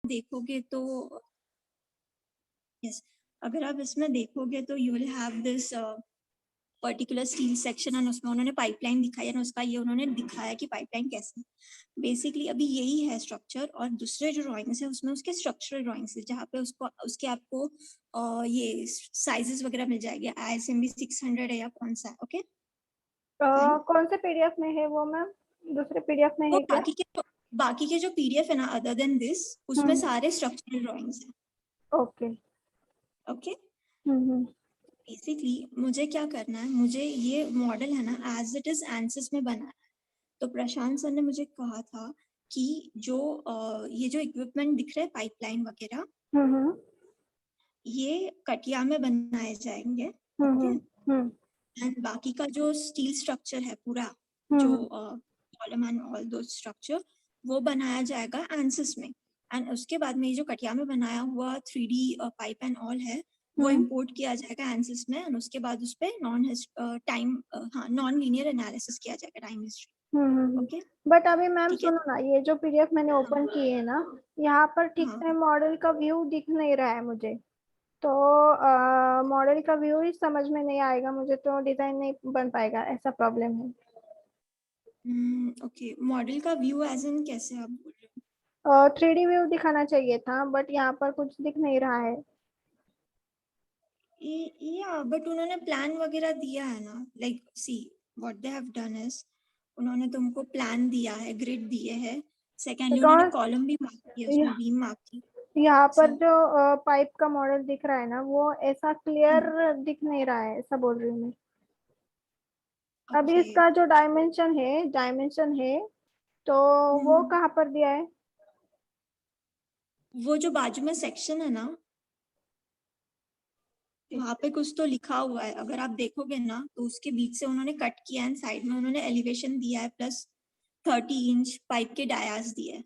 देखोगे तो यस, अगर आप इसमें देखोगे तो you will have this particular steel section and उसमें उन्होंने पाइपलाइन दिखाई है, उसका ये उन्होंने दिखाया कि पाइपलाइन कैसे बेसिकली अभी यही है स्ट्रक्चर। और दूसरे जो ड्राइंग्स है उसमें उसके स्ट्रक्चरल ड्राइंग्स है जहाँ पे उसको उसके आपको ये साइजेस वगैरह मिल जाएंगे। ISMB 600 है या कौन सा है? Okay fine. कौन से पीडीएफ में है वो मैम? दूसरे पीडीएफ में वो है क्या? बाकी के जो PDF है ना अदर देन दिस, उसमें सारे स्ट्रक्चरल ड्राइंग्स हैं। ओके। ओके हम्म। बेसिकली मुझे क्या करना है, मुझे ये मॉडल है ना एज इट इज एंसिस में बनाना है। तो प्रशांत सर ने मुझे कहा था कि जो ये जो इक्विपमेंट दिख रहे हैं पाइपलाइन वगैरह, हम्म। ये कटिया में बनाए जाएंगे। Okay hmm. एंड बाकी का जो स्टील स्ट्रक्चर है पूरा, जो हम्म। कॉलम एंड ऑल दो स्ट्रक्चर, वो बनाया जाएगा एंसिस में। एंड उसके बाद में ये जो कटिया में बनाया हुआ 3D पाइप एंड ऑल है वो इंपोर्ट किया जाएगा एंसिस में। एंड उसके बाद उस पर नॉन लीनियर एनालिसिस किया जाएगा, टाइम हिस्ट्री। ओके बट अभी मैम ठीक है। सुनो ना, ये जो पीडीएफ मैंने हाँ ओपन की है ना, यहाँ पर ठीक हाँ से मॉडल का व्यू दिख नहीं रहा है मुझे। तो मॉडल का व्यू ही समझ में नहीं आएगा मुझे, तो डिजाइन नहीं बन पाएगा, ऐसा प्रॉब्लम है। ओके मॉडल का व्यू एज इन कैसे आप बोल रहे हो? 3D व्यू दिखाना चाहिए था, बट यहाँ पर कुछ दिख नहीं रहा है। या बट उन्होंने प्लान वगैरह दिया है ना, like see what they have done is उन्होंने तुमको प्लान दिया है, ग्रिड दिए है, सेकेंडली उन्होंने बिकॉज कॉलम भी मार्क किया, उसमें बीम मार्क की। यहाँ पर सी जो पाइप का मॉडल दिख रहा है ना, वो ऐसा क्लियर दिख नहीं रहा है, ऐसा बोल रही हूँ मैं। अभी ओके इसका जो डायमेंशन है तो वो कहाँ पर दिया है? वो जो बाजू में सेक्शन है ना, वहां पे कुछ तो लिखा हुआ है, अगर आप देखोगे ना तो उसके बीच से उन्होंने कट किया एंड साइड में उन्होंने एलिवेशन दिया है प्लस 30 इंच पाइप के डायास दिए है।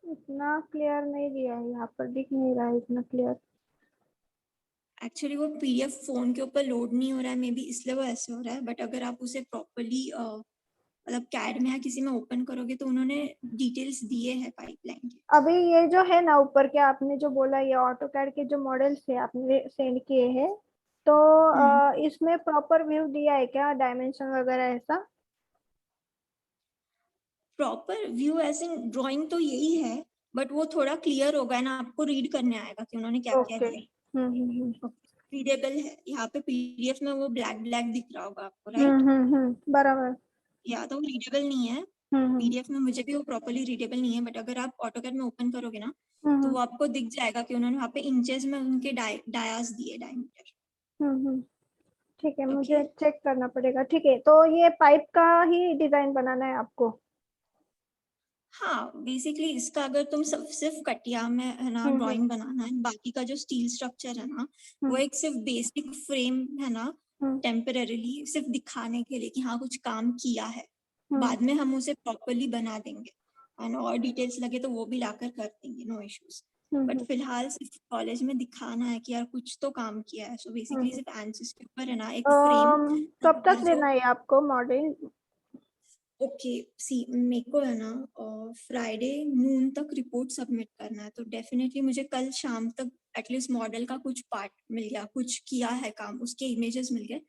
इतना क्लियर नहीं दिया है, यहाँ पर दिख नहीं रहा है इतना क्लियर। एक्चुअली वो PDF फोन के ऊपर लोड नहीं हो रहा है, मे बी इसलिए वो ऐसे हो रहा है। बट अगर आप उसे प्रॉपरली मतलब कैड में या किसी में ओपन करोगे तो उन्होंने डिटेल्स दिए हैं पाइपलाइन के। अभी ये जो है ना ऊपर के, आपने जो बोला ये ऑटो कैड के जो मॉडल्स है आपने सेंड किए हैं, तो इसमें प्रॉपर व्यू दिया है क्या, डायमेंशन वगैरह ऐसा? प्रॉपर व्यू ऐसे ड्राइंग तो यही है, बट वो थोड़ा क्लियर होगा ना, आपको रीड करने आएगा कि उन्होंने क्या क्या ओके। दिया है। रीडेबल है, यहाँ पे PDF में वो ब्लैक ब्लैक दिख रहा होगा आपको, राइट? बराबर। या तो वो रीडेबल नहीं है, हम्म। PDF में मुझे भी वो प्रॉपरली रीडेबल नहीं है। बट अगर आप ऑटोकैड में ओपन करोगे ना तो हम्म। वो आपको दिख जाएगा कि उन्होंने वहाँ पे इंचेस में उनके डायास दिए, डायमीटर। हम्म। ठीक है, ओके मुझे चेक करना पड़ेगा। ठीक है, तो ये पाइप का ही डिजाइन बनाना है आपको? हाँ बेसिकली इसका अगर तुम सिर्फ कटिया में है ना हम्म। ड्राइंग बनाना है, बाकी का जो स्टील स्ट्रक्चर है ना वो एक सिर्फ बेसिक फ्रेम है ना, हम्म। टेम्पररीली सिर्फ दिखाने के लिए कि हाँ कुछ काम किया है। हम्म। बाद में हम उसे प्रॉपरली बना देंगे एंड और डिटेल्स लगे तो वो भी लाकर कर देंगे, नो इश्यूज। बट हम्म। फिलहाल सिर्फ कॉलेज में दिखाना है कि यार कुछ तो काम किया है। सो बेसिकली हम्म। सिर्फ एंसिस के ऊपर है ना एक फ्रेम कब तक और जो देना है आपको मॉडल? ओके सी मेरे को है ना फ्राइडे नून तक रिपोर्ट सबमिट करना है। तो डेफिनेटली मुझे कल शाम तक एटलीस्ट मॉडल का कुछ पार्ट मिल गया, कुछ किया है काम, उसके इमेजेस मिल गए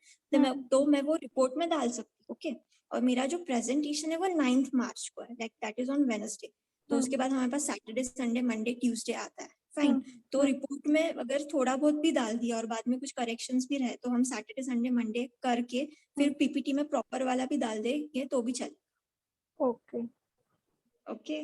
तो मैं वो रिपोर्ट में डाल सकती हूँ। ओके और मेरा जो प्रेजेंटेशन है वो 9 मार्च को है, like that is on Wednesday. तो उसके बाद हमारे पास सैटरडे संडे मंडे ट्यूसडे आता है, फाइन। तो रिपोर्ट में अगर थोड़ा बहुत भी डाल दिया और बाद में कुछ करेक्शंस भी रहे तो हम सैटरडे संडे मंडे करके फिर PPT में प्रॉपर वाला भी डाल देंगे तो भी चले। ओके। ओके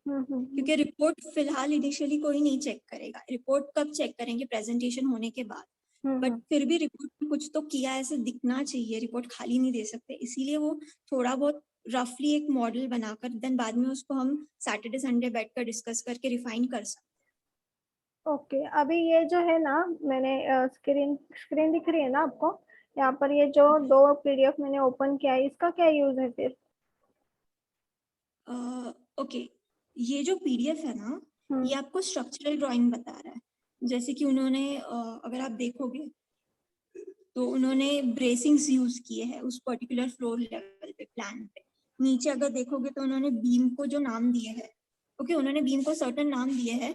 हम्म। क्योंकि रिपोर्ट फिलहाल इनिशियली कोई नहीं चेक करेगा, रिपोर्ट कब चेक करेंगे, प्रेजेंटेशन होने के बाद। बट फिर भी रिपोर्ट में कुछ तो किया ऐसे दिखना चाहिए, रिपोर्ट खाली नहीं दे सकते, इसीलिए वो थोड़ा बहुत रफली एक मॉडल बनाकर देन बाद में उसको हम सैटरडे संडे बैठकर डिस्कस करके रिफाइन कर सकते ओके, अभी ये जो है ना, मैंने स्क्रीन स्क्रीन दिख रही है ना आपको? यहाँ पर ये जो हैं। दो पीडीएफ मैंने ओपन किया है, इसका क्या यूज है फिर? ओके ये जो PDF है ना हम्म। ये आपको स्ट्रक्चरल ड्राइंग बता रहा है। जैसे कि उन्होंने अगर आप देखोगे तो उन्होंने ब्रेसिंग्स यूज किए हैं उस पर्टिकुलर फ्लोर लेवल पे, प्लान पे। नीचे अगर देखोगे तो उन्होंने बीम को जो नाम दिए हैं ओके उन्होंने बीम को सर्टेन नाम दिए है।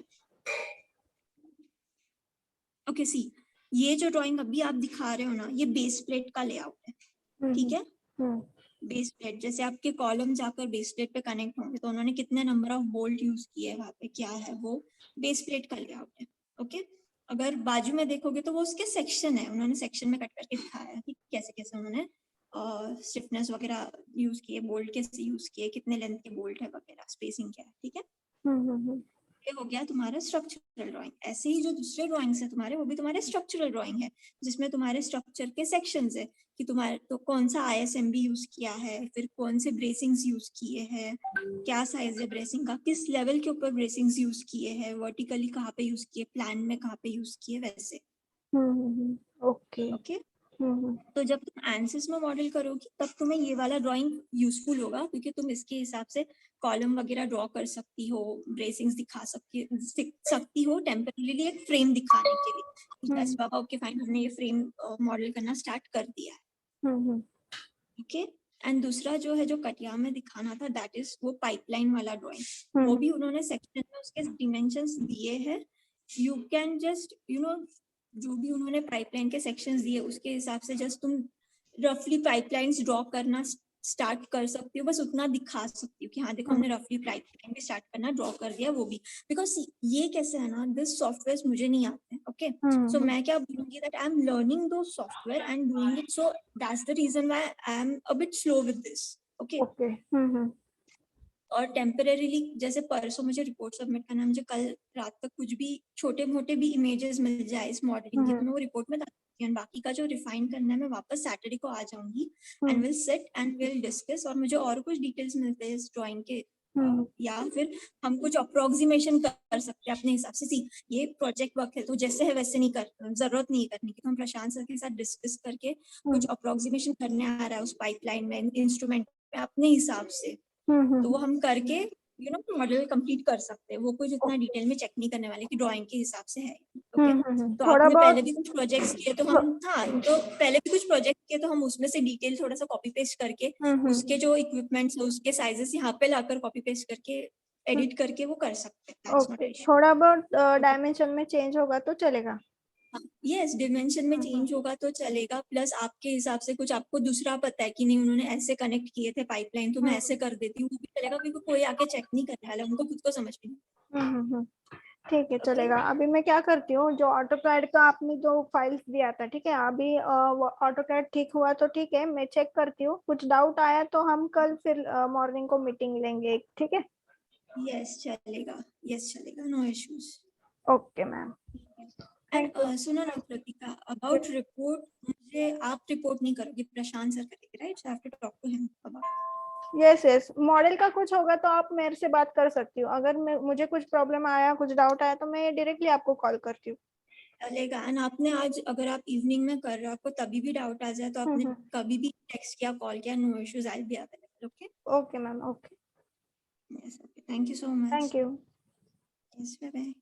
ओके सी ये जो ड्राइंग अभी आप दिखा रहे हो ना, ये बेस प्लेट का लेआउट है, ठीक है। बेस प्लेट जैसे आपके कॉलम जाकर बेस प्लेट पे कनेक्ट होंगे तो उन्होंने कितने नंबर ऑफ बोल्ट यूज किए वहां पे, क्या है वो बेस प्लेट का लेआउट है। ओके अगर बाजू में देखोगे तो वो उसके सेक्शन है, उन्होंने सेक्शन में कट करके दिखाया है कि कैसे कैसे उन्होंने स्टिफनेस वगैरह यूज किए, बोल्ट कैसे यूज किए, कितने लेंथ के बोल्ट है वगैरह, स्पेसिंग क्या है, ठीक है। ये हो गया तुम्हारा स्ट्रक्चरल ड्राइंग। ऐसे ही जो दूसरे ड्राइंग्स है तुम्हारे, वो भी तुम्हारे स्ट्रक्चरल ड्राइंग है, जिसमें तुम्हारे स्ट्रक्चर के सेक्शंस है कि तुम्हारे तो कौन सा ISMB यूज किया है, फिर कौन से ब्रेसिंग्स यूज किए हैं, क्या साइज है ब्रेसिंग का, किस लेवल के ऊपर ब्रेसिंग्स यूज किए हैं, वर्टिकली कहाँ पे यूज किए, प्लान में कहाँ पे यूज किए, वैसे। ओके। ओके तो जब तुम ANSYS में मॉडल करोगी तब तुम्हें ये वाला ड्राइंग यूजफुल होगा, क्योंकि तुम इसके हिसाब से कॉलम वगैरह ड्रॉ कर सकती हो, ब्रेसिंग्स दिखा सकती हो टेम्पररीली एक फ्रेम दिखाने के लिए। बस बाबा ओके फाइन, हमने ये फ्रेम मॉडल करना स्टार्ट कर दिया है। ओके एंड दूसरा जो है जो कटिया में दिखाना था, दैट इज वो पाइपलाइन वाला ड्राइंग। वो भी उन्होंने सेक्शन में उसके डिमेंशंस दिए हैं। यू कैन जस्ट जो भी उन्होंने पाइपलाइन के सेक्शंस दिए उसके हिसाब से जस्ट तुम रफली पाइपलाइंस ड्रॉ करना स्टार्ट कर सकती हो, बस उतना दिखा सकती हो कि हाँ देखो हमने रफली पाइपलाइन भी स्टार्ट करना ड्रॉ कर दिया। वो भी बिकॉज ये कैसे है ना, दिस सॉफ्टवेयर मुझे नहीं आते, ओके सो मैं क्या बोलूंगी that I am learning two software and doing it, so that's the reason why I am a bit slow with this. Okay और टेम्परेरीली जैसे परसों मुझे रिपोर्ट सबमिट करना है, मुझे कल रात तक कुछ भी छोटे मोटे भी इमेजेस मिल जाए इस मॉडलिंग के तो मैं वो रिपोर्ट में डालती हूँ। बाकी का जो रिफाइन करना है मैं वापस सैटरडे को आ जाऊंगी and will sit and will discuss, और मुझे और कुछ डिटेल्स मिलते हैं इस ड्राइंग के या फिर हम कुछ अप्रोक्सीमेशन कर सकते हैं अपने हिसाब से। सी ये प्रोजेक्ट वर्क है तो जैसे है वैसे नहीं कर, जरूरत नहीं करने की, तो हम प्रशांत सर के साथ डिस्कस करके कुछ अप्रोक्सीमेशन करने आ रहा है उस पाइपलाइन में इंस्ट्रूमेंट में अपने हिसाब से, तो वो हम करके मॉडल कंप्लीट कर सकते हैं। वो कुछ इतना डिटेल में चेक नहीं करने वाले कि ड्राइंग के हिसाब से है। ओके तो थोड़ा आपने बहुत पहले भी कुछ प्रोजेक्ट्स किए तो हम तो पहले भी कुछ प्रोजेक्ट किए तो हम उसमें से डिटेल थोड़ा सा कॉपी पेस्ट करके उसके जो इक्विपमेंट्स है उसके साइजेस यहाँ पे लाकर कॉपी पेस्ट करके एडिट करके वो कर सकते हैं। ओके थोड़ा बहुत डायमेंशन में चेंज होगा तो चलेगा। यस डिमेंशन में चेंज होगा तो चलेगा, प्लस आपके हिसाब से कुछ आपको दूसरा पता है कि नहीं उन्होंने ऐसे कनेक्ट किए थे पाइपलाइन तो मैं ऐसे कर देती हूँ, वो भी चलेगा, क्योंकि कोई आके चेक नहीं करने वाला, उनको खुद को समझ में नहीं। ठीक है चलेगा। अभी मैं क्या करती हूँ, जो ऑटोकैड का आपने जो फाइल्स दिया था, ठीक है, अभी ऑटोकैड ठीक हुआ तो ठीक है, मैं चेक करती हूँ, कुछ डाउट आया तो हम कल फिर मॉर्निंग को मीटिंग लेंगे, ठीक है। यस चलेगा no issues. Okay ma'am. And thank you. सुनो ना कृतिका, अबाउट रिपोर्ट मुझे आप रिपोर्ट नहीं करोगे, प्रशांत सर करेंगे, right? So I have to talk to him about. Yes yes, model का कुछ होगा तो आप मेरे से बात कर सकती हो, अगर मुझे कुछ प्रॉब्लम आया, कुछ डाउट आया तो मैं डायरेक्टली आपको कॉल करती हूँ। चलेगा। एंड आपने आज अगर आप इवनिंग में कर रहे हो, आपको तभी भी डाउट आ जाए तो आपने कभी भी टेक्स्ट किया, कॉल किया, no issues, I will be available. Okay okay ma'am. Okay yes okay, thank you so much. Thank you. Yes bye bye.